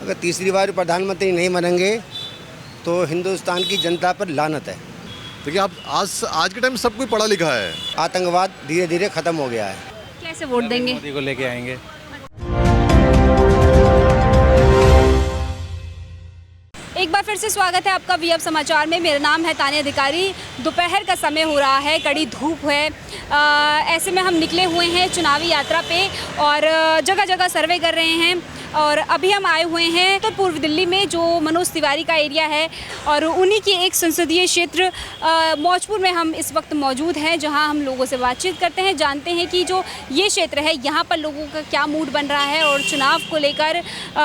अगर तीसरी बार प्रधानमंत्री नहीं बनेंगे तो हिंदुस्तान की जनता पर लानत है। देखिए आप आज के टाइम सब कोई पढ़ा लिखा है। आतंकवाद धीरे धीरे ख़त्म हो गया है। कैसे वोट देंगे? मोदी को लेके आएंगे। एक बार फिर से स्वागत है आपका वी अब समाचार में। मेरा नाम है तानिया अधिकारी। दोपहर का समय हो रहा है, कड़ी धूप है। ऐसे में हम निकले हुए हैं चुनावी यात्रा पे और जगह जगह सर्वे कर रहे हैं। और अभी हम आए हुए हैं उत्तर पूर्व दिल्ली में, जो मनोज तिवारी का एरिया है और उन्हीं की एक संसदीय क्षेत्र मौजपुर में हम इस वक्त मौजूद हैं, जहां हम लोगों से बातचीत करते हैं, जानते हैं कि जो ये क्षेत्र है यहाँ पर लोगों का क्या मूड बन रहा है और चुनाव को लेकर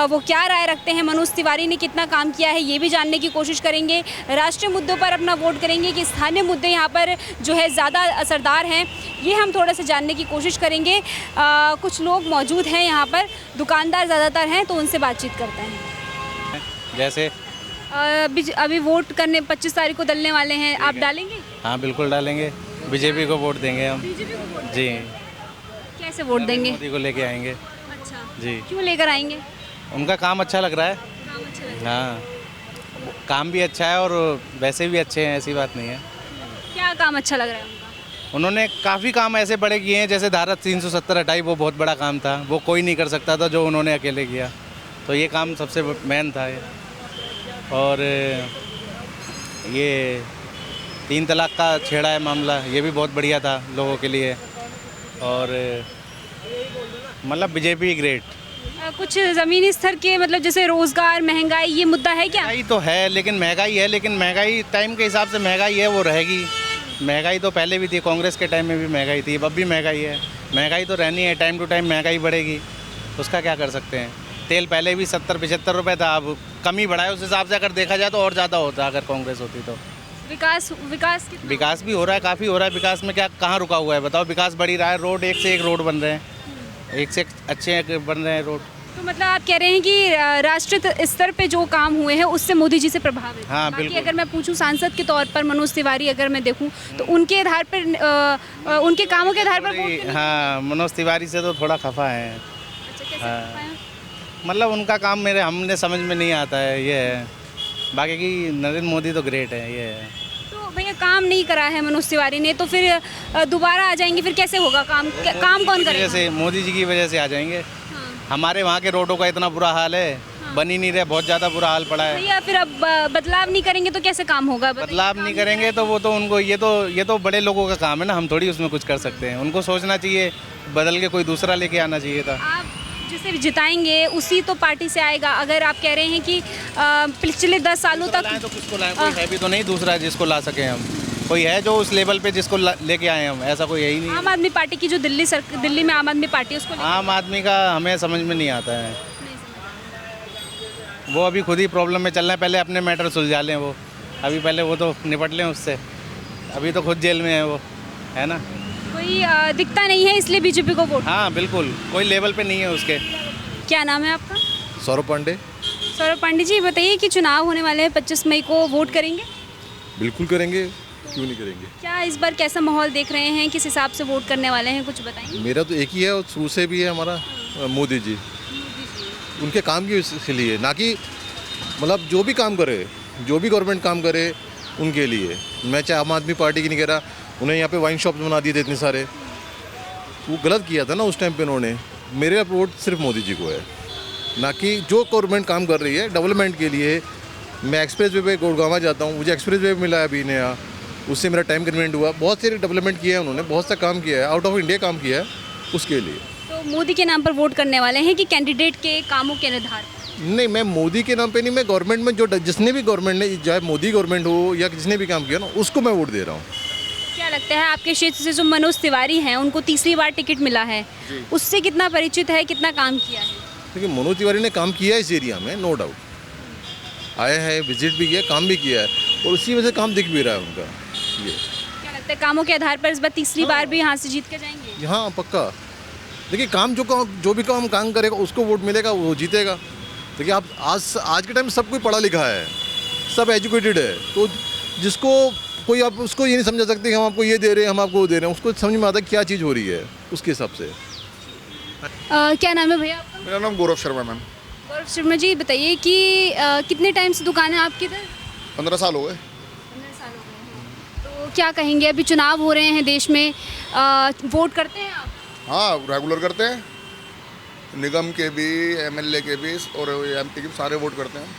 वो क्या राय रखते हैं। मनोज तिवारी ने कितना काम किया है ये भी जानने की कोशिश करेंगे। राष्ट्रीय मुद्दों पर अपना वोट करेंगे कि स्थानीय मुद्दे यहाँ पर जो है ज़्यादा असरदार हैं, ये हम थोड़ा सा जानने की कोशिश करेंगे। कुछ लोग मौजूद हैं यहाँ पर, दुकानदार ज़्यादातर हैं, तो उनसे बातचीत करते हैं। जैसे अभी वोट करने 25 तारीख को डलने वाले हैं, आप डालेंगे? हाँ बिल्कुल डालेंगे, बीजेपी को वोट देंगे हम। बीजेपी को वोट जी। कैसे वोट देंगे? मोदी को लेके आएंगे। अच्छा जी। क्यों लेकर आएंगे? उनका काम अच्छा लग रहा है। काम अच्छा लग रहा है। हाँ, काम भी अच्छा है और वैसे भी अच्छे हैं, ऐसी बात नहीं है। क्या काम अच्छा लग रहा है उनका? उन्होंने काफ़ी काम ऐसे बड़े किए हैं, जैसे धारा 370 हटाई, वो बहुत बड़ा काम था, वो कोई नहीं कर सकता था जो उन्होंने अकेले किया, तो ये काम सबसे मेन था ये। और ये 3 तलाक का छेड़ा है मामला, ये भी बहुत बढ़िया था लोगों के लिए। और मतलब बीजेपी ग्रेट। कुछ ज़मीनी स्तर के मतलब जैसे रोज़गार, महंगाई, ये मुद्दा है क्या? महंगाई तो है, लेकिन महंगाई टाइम के हिसाब से महंगाई है, वो रहेगी। महंगाई तो पहले भी थी, कांग्रेस के टाइम में भी महंगाई थी, अब भी महंगाई है। महंगाई तो रहनी है, टाइम टू टाइम महंगाई बढ़ेगी, उसका क्या कर सकते हैं। तेल पहले भी 70-75 रुपये था, अब कम ही बढ़ा है। उस हिसाब से अगर देखा जाए तो और ज़्यादा होता अगर कांग्रेस होती तो। विकास भी हो रहा है, काफ़ी हो रहा है। विकास में क्या कहाँ रुका हुआ है बताओ? विकास बढ़ ही रहा है, रोड एक से एक रोड बन रहे हैं, एक से एक अच्छे बन रहे हैं रोड। तो मतलब आप कह रहे हैं कि राष्ट्रीय स्तर पे जो काम हुए हैं उससे मोदी जी से प्रभावित। हाँ बाकी बिल्कुल। अगर मैं पूछूं सांसद के तौर पर मनोज तिवारी अगर मैं देखूं तो उनके आधार पर उनके कामों के आधार पर वोट करने- हाँ, मनोज तिवारी से तो थोड़ा खफा है। अच्छा, कैसे हाँ। करवाएं? मतलब उनका काम हमने समझ में नहीं आता है, ये है। बाकी की नरेंद्र मोदी तो ग्रेट है, ये है। तो भैया काम नहीं करा है मनोज तिवारी ने, तो फिर दोबारा आ जाएंगे, फिर कैसे होगा काम? काम कौन करेगा? जैसे मोदी जी की वजह से आ जाएंगे। हमारे वहाँ के रोडों का इतना बुरा हाल है, बन ही नहीं रहे, बहुत ज़्यादा बुरा हाल पड़ा है। भैया फिर अब बदलाव नहीं करेंगे तो कैसे काम होगा? बदलाव नहीं करेंगे तो वो तो उनको ये तो बड़े लोगों का काम है ना, हम थोड़ी उसमें कुछ कर सकते हैं। उनको सोचना चाहिए, बदल के कोई दूसरा लेके आना चाहिए था। आप जिसे जिताएंगे उसी तो पार्टी से आएगा। अगर आप कह रहे हैं कि पिछले 10 सालों तक लाएं तो किसको लाएं? कोई है भी तो नहीं दूसरा जिसको ला सके हम। कोई है जो उस लेवल पे जिसको लेके आए हम? ऐसा कोई है ही नहीं। आम आदमी पार्टी की जो दिल्ली में आम आदमी पार्टी है उसको आम आदमी का हमें समझ में नहीं आता है। वो अभी खुद ही प्रॉब्लम में चल रहे हैं, पहले अपने मैटर सुलझा लें वो। अभी पहले वो तो निपट लें उससे, अभी तो खुद जेल में है वो, है ना। कोई दिखता नहीं है इसलिए बीजेपी को वोट। हाँ बिल्कुल, कोई लेवल पे नहीं है उसके। क्या नाम है आपका? सौरभ पांडे। सौरभ पांडे जी, बताइए कि चुनाव होने वाले हैं, 25 मई को वोट करेंगे? बिल्कुल करेंगे, क्यों नहीं करेंगे। क्या इस बार कैसा माहौल देख रहे हैं, किस हिसाब से वोट करने वाले हैं, कुछ बताएंगे? मेरा तो एक ही है और शुरू से भी है हमारा, मोदी जी। उनके काम के लिए, ना कि मतलब जो भी काम करे, जो भी गवर्नमेंट काम करे उनके लिए। मैं चाहे आम आदमी पार्टी की नहीं कह रहा, उन्हें यहाँ पे वाइन शॉप बना दिए थे इतने सारे, वो गलत किया था ना उस टाइम पे उन्होंने। मेरा वोट सिर्फ मोदी जी को है, ना कि जो गवर्नमेंट काम कर रही है डेवलपमेंट के लिए। मैं एक्सप्रेस वे पे गुड़गांव जाता हूँ, मुझे एक्सप्रेस वे मिला है अभी नया, उससे मेरा टाइम कन्वीनियंट हुआ। बहुत सारे डेवलपमेंट किया है उन्होंने, बहुत सा काम किया है, आउट ऑफ इंडिया काम किया है उसके लिए। तो मोदी के नाम पर वोट करने वाले हैं कि कैंडिडेट के कामों के आधार पर? नहीं, मैं मोदी के नाम पे नहीं, मैं गवर्नमेंट में जो जिसने भी गवर्नमेंट ने, चाहे मोदी गवर्नमेंट हो या जिसने भी काम किया ना, उसको मैं वोट दे रहा हूँ। क्या लगता है आपके क्षेत्र से जो मनोज तिवारी हैं, उनको तीसरी बार टिकट मिला है, उससे कितना परिचित है, कितना काम किया है? देखिए मनोज तिवारी ने काम किया है इस एरिया में, नो डाउट। आया है, विजिट भी किया, काम भी किया है, और उसी वजह से काम दिख भी रहा है उनका। ये क्या लगता है कामों के आधार पर इस बार तीसरी बार भी यहाँ से जीत के जाएंगे? हाँ पक्का। देखिए काम जो भी काम करेगा उसको वोट मिलेगा, वो जीतेगा। देखिए आप आज के टाइम सब कोई पढ़ा लिखा है, सब एजुकेटेड है, तो जिसको कोई आप उसको ये नहीं समझा सकते कि हम आपको ये दे रहे हैं, हम आपको वो दे रहे हैं। उसको समझ में आता है क्या चीज़ हो रही है उसके हिसाब से। क्या नाम है भैया आपका? मेरा नाम गौरव शर्मा मैम। गौरव शर्मा जी बताइए कि कितने टाइम से दुकान है आपकी इधर? 15 साल हो गए। 15 साल हो गए हैं। तो क्या कहेंगे, अभी चुनाव हो रहे हैं देश में, वोट करते हैं आप? हाँ, रेगुलर करते हैं, निगम के भी, एमएलए के भी और एमपी के भी सारे वोट करते हैं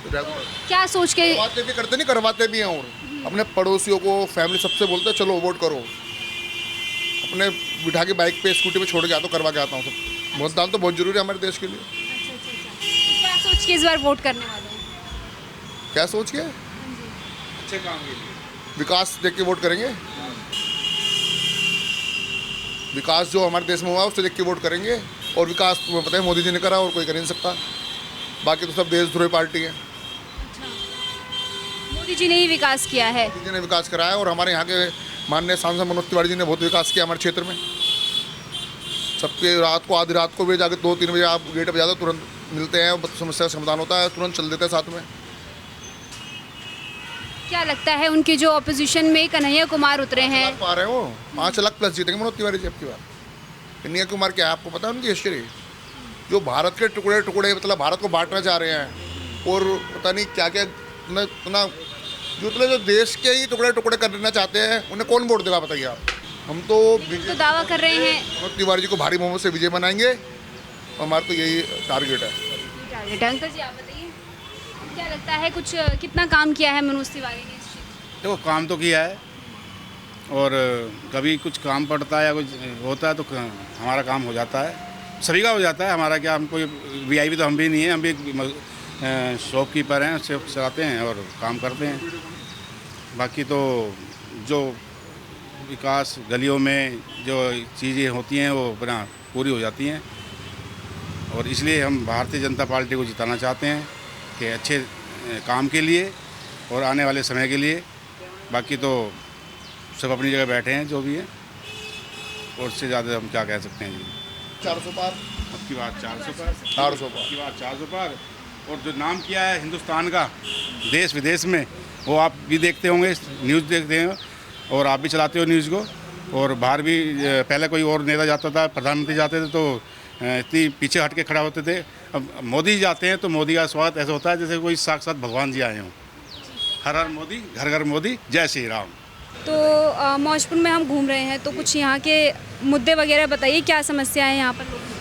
रेगुलर। क्या सोच के? करवाते भी करते नहीं, करवाते भी हैं। और अपने पड़ोसियों को, फैमिली सबसे बोलते हैं चलो वोट करो। अपने बिठा के बाइक पे, स्कूटी पे छोड़ के आता हूँ, करवा के आता हूँ सब। मतदान तो बहुत जरूरी है हमारे देश के लिए। क्या सोच के इस बार वोट करने वाले हैं? क्या सोच के? अच्छे काम के लिए, विकास देख के वोट करेंगे। विकास जो हमारे देश में हुआ उससे देख के वोट करेंगे। और विकास तुम्हें पता है मोदी जी ने करा, और कोई कर नहीं सकता। बाकी तो सब देशद्रोही पार्टी है। मोदी जी ने ही विकास किया है। मोदी जी ने विकास कराया, और हमारे यहाँ के माननीय सांसद मनोज तिवारी जी ने बहुत विकास किया हमारे क्षेत्र में। सबके रात को, आधी रात को भी जाके 2-3 बजे आप गेट पर जाते, तुरंत मिलते हैं, समस्या का समाधान होता है, तुरंत चल देते हैं साथ में। क्या लगता है उनके जो ऑपोजिशन में कन्हैया कुमार उतरे हैं? पा रहे हो 5 लाख प्लस जीतेंगे मनोज तिवारी जी अब की बार। कन्हैया कुमार क्या है आपको पता है उनकी हिस्ट्री? जो भारत के टुकड़े टुकड़े, मतलब भारत को बांटना चाह रहे हैं, और पता नहीं क्या क्या इतना जो देश के ही टुकड़े टुकड़े करना चाहते हैं, उन्हें कौन वोट देगा बताइए आप? हम तो दावा कर रहे हैं मनोज तिवारी जी को भारी बहुमत से विजय बनाएंगे। हमारा तो यही टारगेट है। अंकल जी आप बताइए, क्या लगता है कुछ कितना काम किया है मनोज तिवारी ने? देखो काम तो किया है, और कभी कुछ काम पड़ता है या कुछ होता है तो हमारा काम हो जाता है, सभी का हो जाता है। हमारा क्या, हम कोई वीआईपी तो हम भी नहीं है, हम भी शॉपकीपर हैं, उससे चलाते हैं और काम करते हैं। बाकी तो जो विकास गलियों में जो चीज़ें होती हैं वो अपना पूरी हो जाती हैं, और इसलिए हम भारतीय जनता पार्टी को जिताना चाहते हैं कि अच्छे काम के लिए और आने वाले समय के लिए। बाकी तो सब अपनी जगह बैठे हैं जो भी है, और उससे ज़्यादा हम क्या कह सकते हैं जी। 400 पार, अब की बात 400 पार, 400 पार, अब की बात 400 पार। और जो नाम किया है हिंदुस्तान का देश विदेश में, वो आप भी देखते होंगे, न्यूज़ देखते हैं, और आप भी चलाते हो न्यूज़ को। और बाहर भी पहले कोई और नेता जाता था, प्रधानमंत्री जाते थे तो इतनी पीछे हट के खड़ा होते थे। अब मोदी जाते हैं तो मोदी का स्वागत ऐसा होता है जैसे कोई साक्षात भगवान जी आए हों। हर हर मोदी, घर घर मोदी, जय श्री राम। तो मौजपुर में हम घूम रहे हैं, तो कुछ यहाँ के मुद्दे वगैरह बताइए, क्या समस्या है यहाँ पर लोगों की?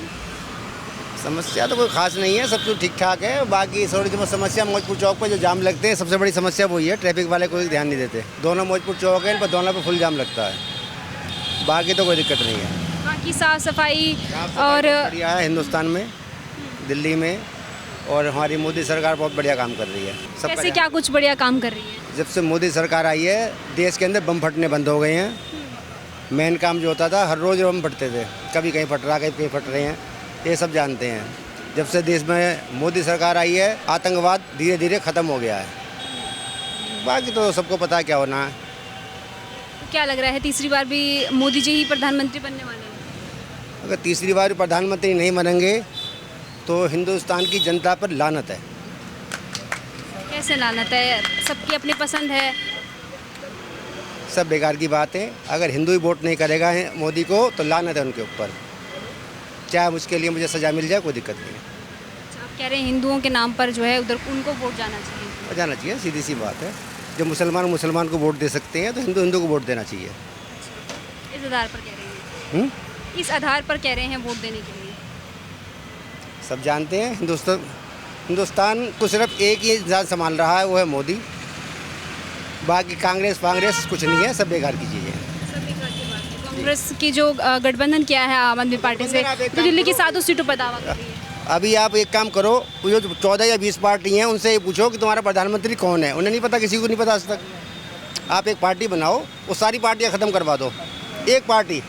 समस्या तो कोई खास नहीं है, सब कुछ ठीक ठाक है। बाकी थोड़ी सी समस्या मौजपुर चौक पर जो जाम लगते हैं, सबसे बड़ी समस्या वही है। ट्रैफिक वाले कोई ध्यान नहीं देते। दोनों मौजपुर चौक है, इन पर दोनों पर फुल जाम लगता है। बाकी तो कोई दिक्कत नहीं है। बाकी साफ़ सफाई और बढ़िया है हिंदुस्तान में, दिल्ली में, और हमारी मोदी सरकार बहुत बढ़िया काम कर रही है। सब कैसे क्या कुछ बढ़िया काम कर रही है? जब से मोदी सरकार आई है, देश के अंदर बम फटने बंद हो गए हैं। मेन काम जो होता था, हर रोज़ बम फटते थे, कभी कहीं फट रहा, कहीं फट रहे हैं, ये सब जानते हैं। जब से देश में मोदी सरकार आई है, आतंकवाद धीरे धीरे ख़त्म हो गया है। बाकी तो सबको पता है क्या होना है। तो क्या लग रहा है तीसरी बार भी मोदी जी ही प्रधानमंत्री बनने वाले हैं? अगर तीसरी बार प्रधानमंत्री नहीं बनेंगे तो हिंदुस्तान की जनता पर लानत है। कैसे लानत है? सबकी अपनी पसंद है। सब बेकार की बात है। अगर हिंदू ही वोट नहीं करेगा मोदी को तो लानत है उनके ऊपर। चाहे उसके लिए मुझे सज़ा मिल जाए, कोई दिक्कत नहीं है। आप कह रहे हैं हिंदुओं के नाम पर जो है उधर उनको वोट जाना चाहिए? जाना चाहिए, सीधी सी बात है। जब मुसलमान को वोट दे सकते हैं तो हिंदू को वोट देना चाहिए। इस आधार पर कह रहे हैं? इस आधार पर कह रहे हैं वोट देने के लिए? सब जानते हैं हिंदुस्तान को सिर्फ एक ही इंसान संभाल रहा है, वो है मोदी। बाकी कांग्रेस कुछ नहीं है, सब बेकार की चीज़ें हैं। कांग्रेस की जो गठबंधन किया है आम आदमी पार्टी से, तो दिल्ली की 7 सीटों पर दावा कर रही है। अभी आप एक काम करो, जो 14 या 20 पार्टी हैं उनसे ये पूछो कि तुम्हारा प्रधानमंत्री कौन है। उन्हें नहीं पता, किसी को नहीं पता आज तक। आप एक पार्टी बनाओ, वो सारी पार्टियाँ ख़त्म करवा दो। एक पार्टी,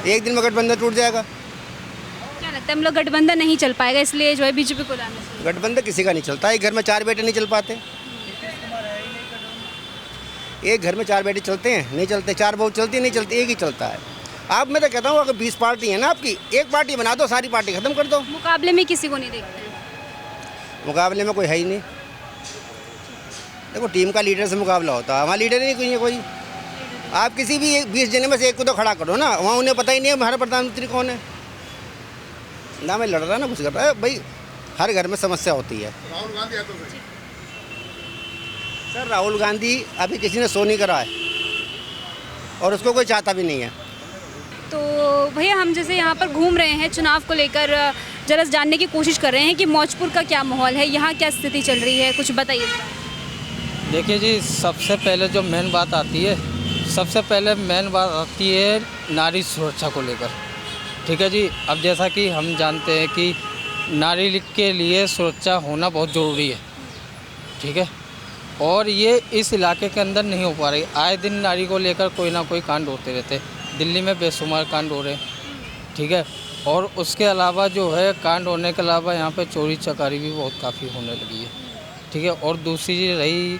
एक दिन में गठबंधन टूट जाएगा। क्या लगता है हम लोग गठबंधन नहीं चल पाएगा, इसलिए जो है बीजेपी को लाना चाहिए? गठबंधन किसी का नहीं चलता। एक घर में 4 बेटे नहीं चल पाते। एक घर में 4 बेटे चलते हैं? नहीं चलते। 4 बहू चलती नहीं चलती, एक ही चलता है। आप मैं तो कहता हूँ अगर 20 पार्टी है ना आपकी, एक पार्टी बना दो, सारी पार्टी ख़त्म कर दो। मुकाबले में किसी को नहीं देखते हैं? मुकाबले में कोई है ही नहीं। देखो टीम का लीडर से मुकाबला होता है, हमारा लीडर ही नहीं कोई। आप किसी भी 20 जने में से एक को तो खड़ा करो ना, वहाँ उन्हें पता ही नहीं है हमारा प्रधानमंत्री कौन है। ना मैं लड़ रहा ना कुछ कर रहा है भाई। हर घर में समस्या होती है। राहुल गांधी है तो सही। सर राहुल गांधी अभी किसी ने शो नहीं करा है और उसको कोई चाहता भी नहीं है। तो भैया हम जैसे यहाँ पर घूम रहे हैं चुनाव को लेकर जरा जानने की कोशिश कर रहे हैं कि मौजपुर का क्या माहौल है, यहाँ क्या स्थिति चल रही है, कुछ बताइए। देखिए जी, सबसे पहले जो मेन बात आती है, नारी सुरक्षा को लेकर। ठीक है जी। अब जैसा कि हम जानते हैं कि नारी के लिए सुरक्षा होना बहुत ज़रूरी है। ठीक है। और ये इस इलाके के अंदर नहीं हो पा रही। आए दिन नारी को लेकर कोई ना कोई कांड होते रहते। दिल्ली में बेशुमार कांड हो रहे हैं। ठीक है। और उसके अलावा जो है कांड होने के अलावा यहाँ पे चोरी चकारी भी बहुत काफ़ी होने लगी है। ठीक है। और दूसरी चीज़ रही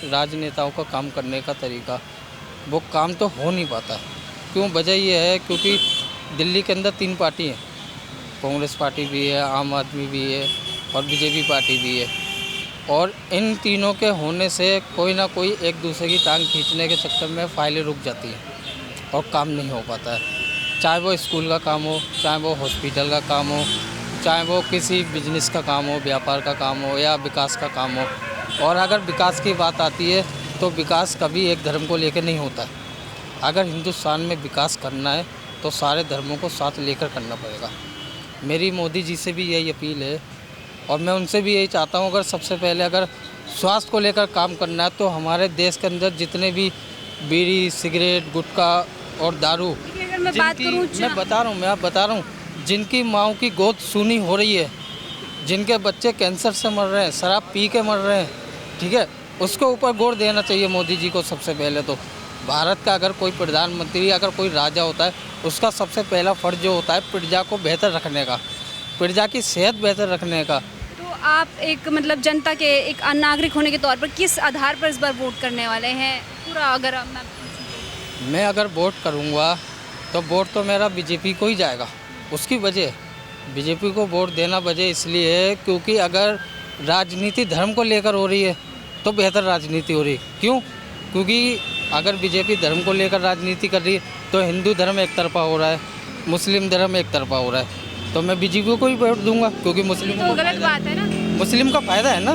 राजनेताओं का काम करने का तरीका, वो काम तो हो नहीं पाता। क्यों? वजह ये है क्योंकि दिल्ली के अंदर 3 पार्टी हैं, कांग्रेस पार्टी भी है, आम आदमी भी है और बीजेपी पार्टी भी है। और इन तीनों के होने से कोई ना कोई एक दूसरे की टांग खींचने के चक्कर में फाइलें रुक जाती हैं और काम नहीं हो पाता है। चाहे वो स्कूल का काम हो, चाहे वो हॉस्पिटल का काम हो, चाहे वो किसी बिजनेस का काम हो, व्यापार का काम हो या विकास का काम हो। और अगर विकास की बात आती है तो विकास कभी एक धर्म को लेकर नहीं होता है। अगर हिंदुस्तान में विकास करना है तो सारे धर्मों को साथ लेकर करना पड़ेगा। मेरी मोदी जी से भी यही अपील है और मैं उनसे भी यही चाहता हूँ, अगर सबसे पहले अगर स्वास्थ्य को लेकर काम करना है तो हमारे देश के अंदर जितने भी बीड़ी, सिगरेट, गुटखा और दारू, अगर मैं बात करूँ, मैं बता रहा हूँ जिनकी माँओं की गोद सूनी हो रही है, जिनके बच्चे कैंसर से मर रहे हैं, शराब पी के मर रहे हैं। ठीक है। उसको ऊपर गौर देना चाहिए मोदी जी को। सबसे पहले तो भारत का अगर कोई प्रधानमंत्री, अगर कोई राजा होता है, उसका सबसे पहला फर्ज जो होता है प्रजा को बेहतर रखने का, प्रजा की सेहत बेहतर रखने का। तो आप एक मतलब जनता के एक नागरिक होने के तौर पर किस आधार पर इस बार वोट करने वाले हैं? पूरा अगर मैं अगर वोट करूँगा तो वोट तो मेरा बीजेपी को ही जाएगा। उसकी वजह बीजेपी को वोट देना वजह इसलिए है क्योंकि अगर राजनीति धर्म को लेकर हो रही है तो बेहतर राजनीति हो रही है। क्यों? क्योंकि अगर बीजेपी धर्म को लेकर राजनीति कर रही है तो हिंदू धर्म एक तरफा हो रहा है, मुस्लिम धर्म एक तरफा हो रहा है। तो मैं बीजेपी को ही वोट दूंगा क्योंकि मुस्लिम तो गलत बात है ना। मुस्लिम का फ़ायदा है ना।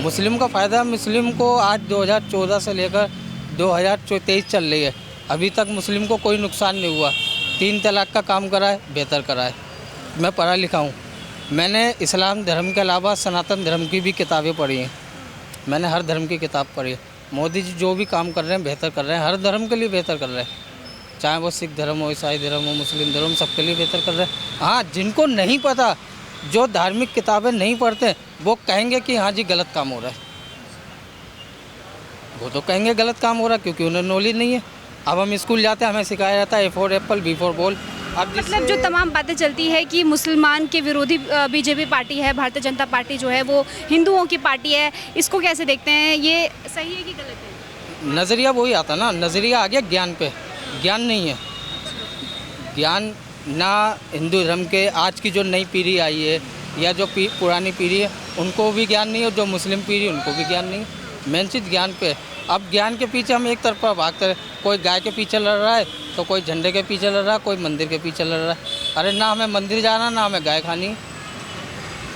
मुस्लिम का फ़ायदा, मुस्लिम को आज 2014 से लेकर 2023 चल रही है, अभी तक मुस्लिम को कोई नुकसान नहीं हुआ। 3 तलाक का काम करा है, बेहतर करा है। मैं पढ़ा लिखा हूँ, मैंने इस्लाम धर्म के अलावा सनातन धर्म की भी किताबें पढ़ी हैं। मैंने हर धर्म की किताब पढ़ी है। मोदी जी जो भी काम कर रहे हैं बेहतर कर रहे हैं, हर धर्म के लिए बेहतर कर रहे हैं। चाहे वो सिख धर्म हो, ईसाई धर्म हो, मुस्लिम धर्म, सबके लिए बेहतर कर रहे हैं। हाँ, जिनको नहीं पता, जो धार्मिक किताबें नहीं पढ़ते, वो कहेंगे कि हाँ जी गलत काम हो रहा है। वो तो कहेंगे गलत काम हो रहा है क्योंकि उन्हें नॉलेज नहीं है। अब हम स्कूल जाते हैं, हमें सिखाया जाता है A for Apple, B for ball. अब मतलब जो तमाम बातें चलती है कि मुसलमान के विरोधी बीजेपी पार्टी है, भारतीय जनता पार्टी जो है वो हिंदुओं की पार्टी है, इसको कैसे देखते हैं? ये सही है कि गलत है? नज़रिया वही आता ना, नज़रिया आ गया ज्ञान पे। ज्ञान नहीं है, ज्ञान ना हिंदू धर्म के आज की जो नई पीढ़ी आई है या जो पुरानी पीढ़ी है उनको भी ज्ञान नहीं है, और जो मुस्लिम पीढ़ी उनको भी ज्ञान नहीं है। मेन चीज़ ज्ञान पे। अब ज्ञान के पीछे हम एक तरफा भागते हैं, कोई गाय के पीछे लड़ रहा है तो कोई झंडे के पीछे लड़ रहा है, कोई मंदिर के पीछे लड़ रहा है। अरे ना हमें मंदिर जाना, ना हमें गाय खानी।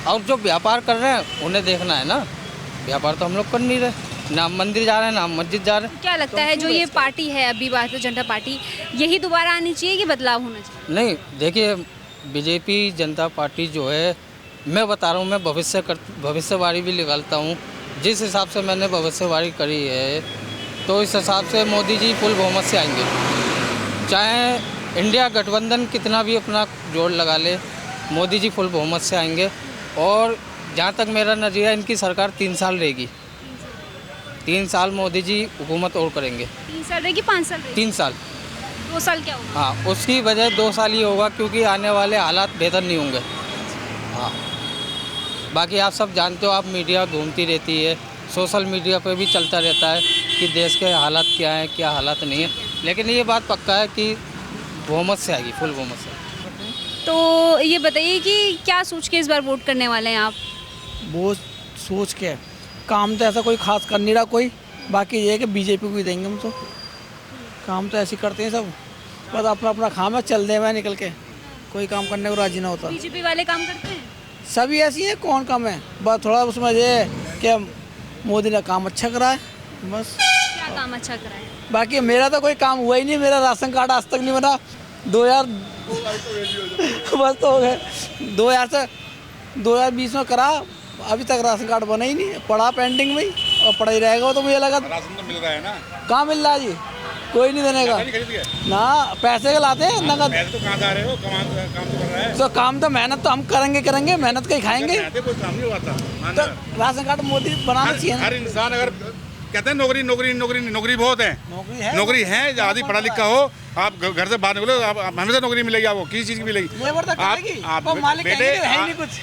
और जो व्यापार कर रहे हैं उन्हें देखना है ना, व्यापार तो हम लोग कर नहीं रहे, ना हम मंदिर जा रहे हैं ना हम मस्जिद जा रहे हैं। क्या लगता है जो ये पार्टी है अभी भारतीय जनता पार्टी, यही दोबारा आनी चाहिए कि बदलाव होना चाहिए? नहीं, देखिए बीजेपी जनता पार्टी जो है, मैं बता रहा हूँ, मैं भविष्यवाणी भी निकालता हूँ। जिस हिसाब से मैंने भविष्यवाणी करी है तो इस हिसाब से मोदी जी फुल बहुमत से आएंगे। चाहे इंडिया गठबंधन कितना भी अपना जोड़ लगा ले, मोदी जी फुल बहुमत से आएंगे। और जहाँ तक मेरा नज़रिया, इनकी सरकार 3 साल रहेगी। 3 साल मोदी जी हुकूमत और करेंगे। 3 साल रहेगी, 5 साल रहेगी? 3 साल। 2 साल क्या होगा? हाँ, उसकी वजह 2 साल ही होगा क्योंकि आने वाले हालात बेहतर नहीं होंगे। हाँ, बाकी आप सब जानते हो, आप मीडिया घूमती रहती है, सोशल मीडिया पे भी चलता रहता है कि देश के हालात क्या हैं, क्या हालात नहीं है। लेकिन ये बात पक्का है कि बहुमत से आएगी, फुल बहुमत से। तो ये बताइए कि क्या सोच के इस बार वोट करने वाले हैं आप? वो सोच के काम तो ऐसा कोई खास कर नहीं रहा कोई, बाकी ये है कि बीजेपी को ही देंगे हम। तो काम तो ऐसे करते हैं सब, बस अपना अपना काम है, चल दे मैं निकल के, कोई काम करने को राजी ना होता। बीजेपी वाले काम करते हैं? सभी ऐसी हैं, कौन कम है। बस थोड़ा उसमें ये है कि मोदी ने काम अच्छा करा है, बस। क्या काम अच्छा करा है? बाकी मेरा तो कोई काम हुआ ही नहीं, मेरा राशन कार्ड आज तक नहीं बना। 2000 बस तो हो गए 2020 में करा, अभी तक राशन कार्ड बना ही नहीं, पड़ा पेंडिंग में ही, और पड़ा ही रहेगा। वो तो मुझे लगा राशन तो मिल रहा है ना, कहाँ मिल रहा है जी, कोई नहीं देने का ना, पैसे के लाते हैं नगद। पैसे तो कहाँ जा रहे हो, काम तो कर रहा है। तो काम तो मेहनत तो हम करेंगे, मेहनत का ही खाएंगे। कोई काम नहीं हुआ था। तो राशन कार्ड मोदी बनाना चाहिए ना। हर इंसान अगर कहते हैं नौकरी बहुत है, नौकरी है, आदि पढ़ा लिखा हो, आप घर से बाहर निकलो, आप हमेशा नौकरी मिलेगी, आपको किसी चीज़ की मिलेगी। आप बेटे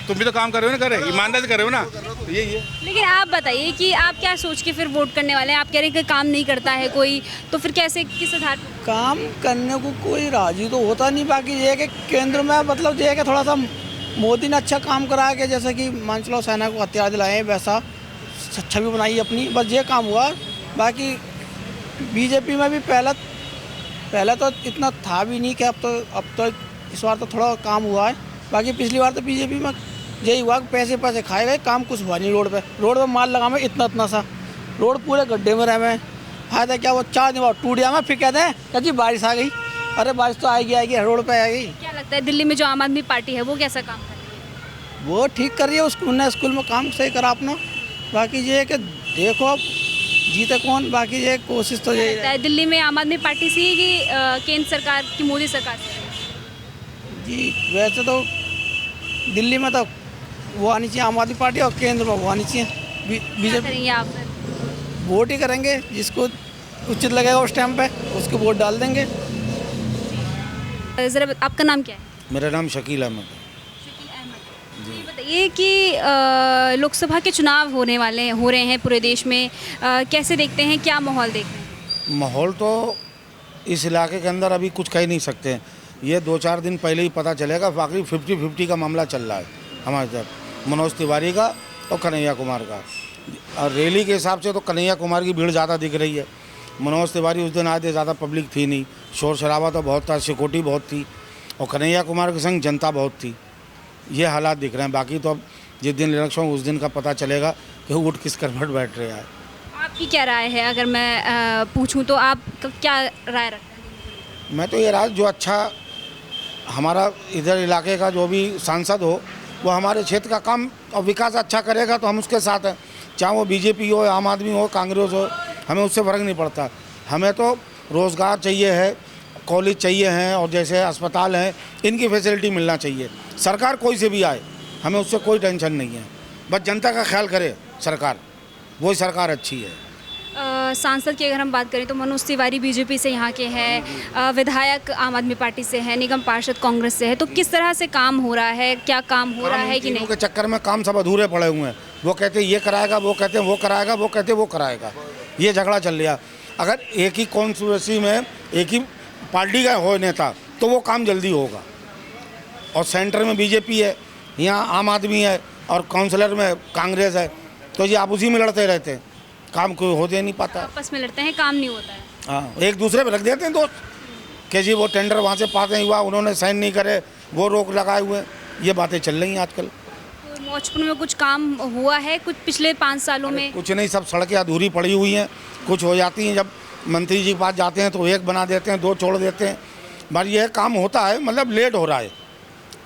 तुम भी तो काम कर रहे हो ना, करे ईमानदारी से कर रहे हो ना, तो यही है। लेकिन आप बताइए कि आप क्या सोच के फिर वोट करने वाले हैं? आप कह रहे हैं कि काम नहीं करता है कोई, तो फिर कैसे, किस आधार पर? काम करने को कोई राजी तो होता नहीं। बाकी ये है कि केंद्र में मतलब ये है कि थोड़ा सा मोदी ने अच्छा काम करा के, जैसे कि मान चलो सेना को हथियार दिलाए, वैसा छवि बनाई अपनी, बस ये काम हुआ। बाकी बीजेपी में भी पहले तो इतना था भी नहीं कि अब तो इस बार तो थोड़ा काम हुआ है। बाकी पिछली बार तो बीजेपी में यही हुआ कि पैसे खाए गए, काम कुछ हुआ नहीं। रोड पे माल लगा में इतना सा, रोड पूरे गड्ढे में रहे में, फायदा क्या, वो 4 दिन बाद टूट गया में, फिर कहते हैं कि जी बारिश आ गई। अरे बारिश तो आएगी, रोड पे आएगी। क्या लगता है दिल्ली में जो आम आदमी पार्टी है वो कैसा काम कर रही है? वो ठीक कर रही है, स्कूल में काम सही करा अपना। बाकी ये है कि देखो अब जीते कौन, बाकी ये कोशिश तो यही लगता है दिल्ली में आम आदमी पार्टी से ही कि केंद्र सरकार की मोदी सरकार से? जी वैसे तो दिल्ली में तो वो आनी चाहिए आम आदमी पार्टी, और केंद्र में वो आनी चाहिए क्या बीजेपी। करेंगे आप फिर? वोट ही करेंगे, जिसको उचित लगेगा उस टाइम पे उसको वोट डाल देंगे। ज़रा आपका नाम क्या है? मेरा नाम शकील अहमद है। ये बताइए कि लोकसभा के चुनाव हो रहे हैं पूरे देश में, कैसे देखते हैं, क्या माहौल देखते हैं? माहौल तो इस इलाके के अंदर अभी कुछ कह नहीं सकते हैं, ये 2-4 दिन पहले ही पता चलेगा। बाकी 50-50 का मामला चल रहा है हमारे तरफ, मनोज तिवारी का और कन्हैया कुमार का। और रैली के हिसाब से तो कन्हैया कुमार की भीड़ ज़्यादा दिख रही है। मनोज तिवारी उस दिन आए थे, ज़्यादा पब्लिक थी नहीं, शोर शराबा तो बहुत था, सिक्योरिटी बहुत थी, और कन्हैया कुमार के संग जनता बहुत थी। ये हालात दिख रहे हैं। बाकी तो अब जिस दिन इलेक्शन उस दिन का पता चलेगा कि वोट किस करवट बैठ रहा है। आपकी क्या राय है? अगर मैं पूछूं तो आप क्या राय रखते हैं? मैं तो ये राय, जो अच्छा हमारा इधर इलाके का जो भी सांसद हो, वो हमारे क्षेत्र का काम और विकास अच्छा करेगा तो हम उसके साथ हैं। चाहे वो बीजेपी हो, आम आदमी हो, कांग्रेस हो, हमें उससे फ़र्क नहीं पड़ता। हमें तो रोज़गार चाहिए है, कॉलेज चाहिए हैं, और जैसे अस्पताल हैं, इनकी फैसिलिटी मिलना चाहिए। सरकार कोई से भी आए, हमें उससे कोई टेंशन नहीं है, बस जनता का ख्याल करे सरकार, वही सरकार अच्छी है। सांसद की अगर हम बात करें तो मनोज तिवारी बीजेपी से यहाँ के हैं, विधायक आम आदमी पार्टी से है, निगम पार्षद कांग्रेस से है, तो किस तरह से काम हो रहा है, क्या काम हो रहा है कि नहीं? के चक्कर में काम सब अधूरे पड़े हुए हैं। वो कहते हैं ये कराएगा, वो कहते हैं वो कराएगा, वो कहते हैं वो कराएगा, ये झगड़ा चल रहा। अगर एक ही कॉन्स्टिट्यूंसी में एक ही पार्टी का हो नेता तो वो काम जल्दी होगा। और सेंटर में बीजेपी है, यहाँ आम आदमी है, और काउंसलर में कांग्रेस है, तो ये आप उसी में लड़ते रहते हैं, काम कोई होते नहीं पाता। आपस में लड़ते हैं, काम नहीं होता है। हाँ, एक दूसरे पे रख देते हैं दोस्त कि जी वो टेंडर वहाँ से पास नहीं हुआ, उन्होंने साइन नहीं करे, वो रोक लगाए हुए, ये बातें चल रही हैं आजकल। तो मौजपुर में कुछ काम हुआ है कुछ पिछले 5 सालों में? कुछ नहीं, सब सड़कें अधूरी पड़ी हुई हैं, कुछ हो जाती हैं, जब मंत्री जी के पास जाते हैं तो एक बना देते हैं, 2 छोड़ देते हैं। पर यह काम होता है, मतलब लेट हो रहा है,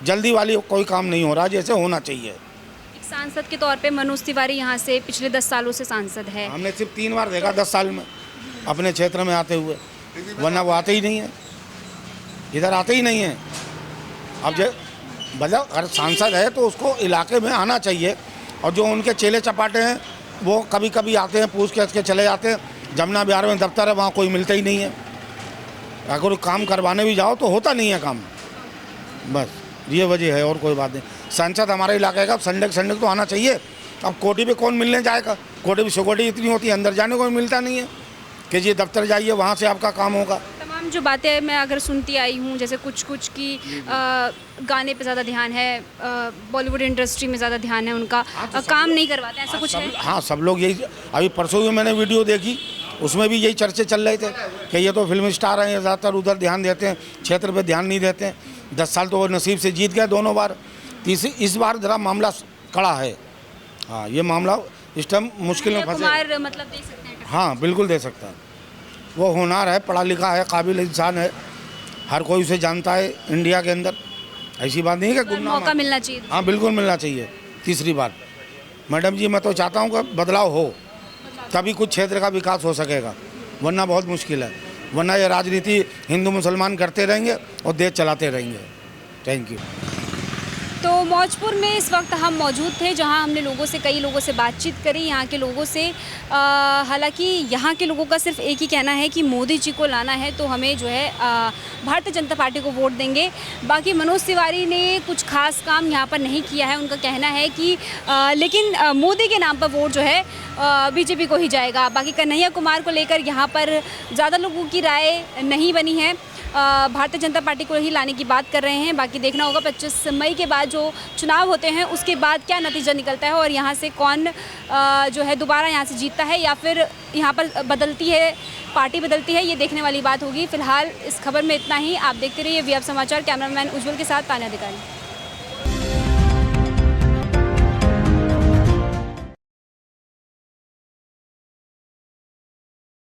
जल्दी वाली कोई काम नहीं हो रहा जैसे होना चाहिए। एक सांसद के तौर पे मनोज तिवारी यहाँ से पिछले 10 सालों से सांसद है। हमने सिर्फ 3 बार देखा 10 साल में अपने क्षेत्र में आते हुए, वरना वो आते ही नहीं है, इधर आते ही नहीं है। अब जो मतलब अगर सांसद है तो उसको इलाके में आना चाहिए, और जो उनके चेले चपाटे हैं वो कभी कभी आते हैं, पूछ के चले जाते हैं। जमुना बिहार में दफ्तर है, वहाँ कोई मिलता ही नहीं है। अगर काम करवाने भी जाओ तो होता नहीं है काम, बस ये वजह है और कोई बात नहीं। सांसद हमारे इलाके का संडे तो आना चाहिए। अब कोठी पे कौन मिलने जाएगा, कोठी पे सिक्योरिटी इतनी होती है, अंदर जाने को मिलता नहीं है कि जी दफ्तर जाइए, वहाँ से आपका काम होगा। तमाम जो बातें मैं अगर सुनती आई हूँ, जैसे कुछ की गाने पे ज़्यादा ध्यान है, बॉलीवुड इंडस्ट्री में ज़्यादा ध्यान है उनका, काम नहीं करवाते, ऐसा कुछ है? हाँ, सब लोग यही। अभी परसों भी मैंने वीडियो देखी, उसमें भी यही चर्चे चल रहे थे कि ये तो फिल्म स्टार हैं, ज़्यादातर उधर ध्यान देते हैं, क्षेत्र पे ध्यान नहीं देते हैं। 10 साल तो वो नसीब से जीत गए दोनों बार, तीसरी इस बार ज़रा मामला कड़ा है। हाँ, ये मामला इस टाइम मुश्किल में फंसे। कुमार मतलब दे सकते हैं? हाँ, बिल्कुल दे सकता है। वो होनहार है, पढ़ा लिखा है, काबिल इंसान है, हर कोई उसे जानता है इंडिया के अंदर। ऐसी बात नहीं है कि गुमनाम मौका मिलना चाहिए। हाँ, बिल्कुल मिलना चाहिए। तीसरी बार मैडम जी, मैं तो चाहता हूँ कि बदलाव हो, तभी कुछ क्षेत्र का विकास हो सकेगा, वरना बहुत मुश्किल है। वरना ये राजनीति हिंदू मुसलमान करते रहेंगे और देश चलाते रहेंगे। Thank you. तो मौजपुर में इस वक्त हम मौजूद थे, जहां हमने कई लोगों से बातचीत करी, यहाँ के लोगों से। हालांकि यहाँ के लोगों का सिर्फ एक ही कहना है कि मोदी जी को लाना है तो हमें जो है भारतीय जनता पार्टी को वोट देंगे। बाकी मनोज तिवारी ने कुछ खास काम यहाँ पर नहीं किया है। उनका कहना है कि लेकिन मोदी के नाम पर वोट जो है बीजेपी को ही जाएगा। बाकी कन्हैया कुमार को लेकर यहाँ पर ज़्यादा लोगों की राय नहीं बनी है, भारतीय जनता पार्टी को ही लाने की बात कर रहे हैं। बाकी देखना होगा 25 मई के बाद जो चुनाव होते हैं उसके बाद क्या नतीजा निकलता है और यहाँ से कौन जो है दोबारा यहाँ से जीतता है या फिर यहाँ पर बदलती है, पार्टी बदलती है, ये देखने वाली बात होगी। फिलहाल इस खबर में इतना ही। आप देखते रहिए वीएफ समाचार। कैमरामैन उज्जवल के साथ तान्या अधिकारी।